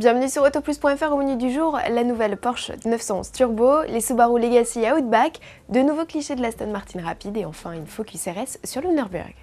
Bienvenue sur Autoplus.fr. Au menu du jour, la nouvelle Porsche 911 Turbo, les Subaru Legacy et Outback, de nouveaux clichés de l'Aston Martin Rapide et enfin une Focus RS sur le Nürburgring.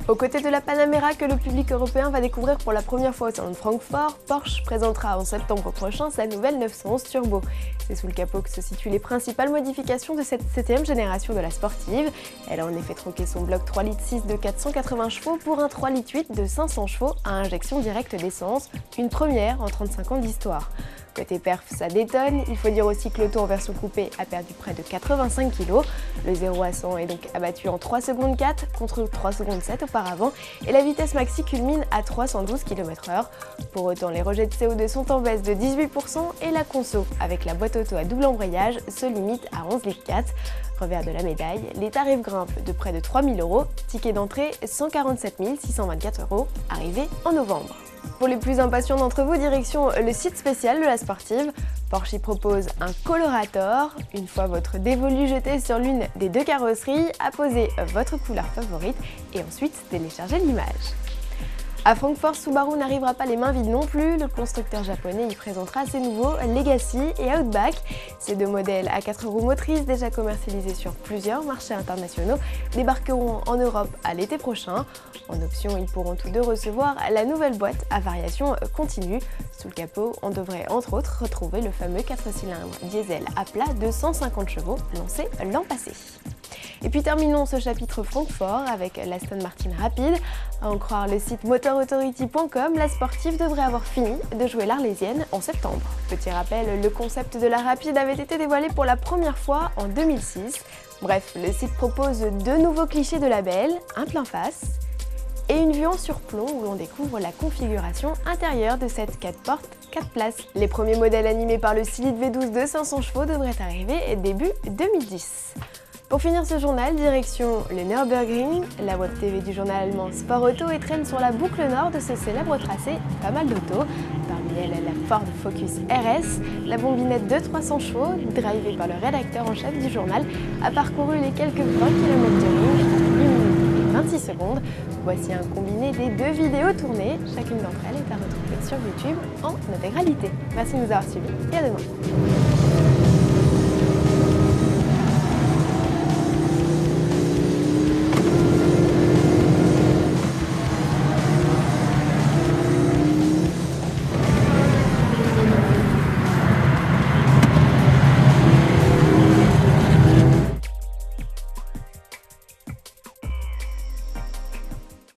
Aux côtés de la Panamera que le public européen va découvrir pour la première fois au salon de Francfort, Porsche présentera en septembre prochain sa nouvelle 911 Turbo. C'est sous le capot que se situent les principales modifications de cette 7ème génération de la sportive. Elle a en effet troqué son bloc 3,6 litres de 480 chevaux pour un 3,8 litres de 500 chevaux à injection directe d'essence, une première en 35 ans d'histoire. Côté perf, ça détonne. Il faut dire aussi que l'auto en version coupée a perdu près de 85 kg. Le 0 à 100 est donc abattu en 3 secondes 4 contre 3 secondes 7 auparavant et la vitesse maxi culmine à 312 km/h. Pour autant, les rejets de CO2 sont en baisse de 18% et la conso, avec la boîte auto à double embrayage, se limite à 11,4 litres. Revers de la médaille, les tarifs grimpent de près de 3 000 €, ticket d'entrée 147 624 €, arrivé en novembre. Pour les plus impatients d'entre vous, direction le site spécial de la sportive. Porsche y propose un colorator. Une fois votre dévolu jeté sur l'une des deux carrosseries, apposez votre couleur favorite et ensuite téléchargez l'image. À Francfort, Subaru n'arrivera pas les mains vides non plus. Le constructeur japonais y présentera ses nouveaux Legacy et Outback. Ces deux modèles à 4 roues motrices, déjà commercialisés sur plusieurs marchés internationaux, débarqueront en Europe à l'été prochain. En option, ils pourront tous deux recevoir la nouvelle boîte à variation continue. Sous le capot, on devrait entre autres retrouver le fameux 4 cylindres diesel à plat de 150 chevaux lancé l'an passé. Et puis terminons ce chapitre Francfort avec l'Aston Martin Rapide. À en croire le site motorauthority.com, la sportive devrait avoir fini de jouer l'Arlésienne en septembre. Petit rappel, le concept de la Rapide avait été dévoilé pour la première fois en 2006. Bref, le site propose deux nouveaux clichés de la belle, un plein face et une vue en surplomb où l'on découvre la configuration intérieure de cette 4 portes 4 places. Les premiers modèles animés par le 6 litres V12 de 500 chevaux devraient arriver début 2010. Pour finir ce journal, direction le Nürburgring, la web TV du journal allemand Sport Auto et traîne sur la boucle nord de ce célèbre tracé pas mal d'autos. Parmi elles, la Ford Focus RS, la bombinette de 300 chevaux, drivée par le rédacteur en chef du journal, a parcouru les quelques 20 km de ligne en 8 minutes et 26 secondes. Voici un combiné des deux vidéos tournées. Chacune d'entre elles est à retrouver sur YouTube en intégralité. Merci de nous avoir suivis et à demain.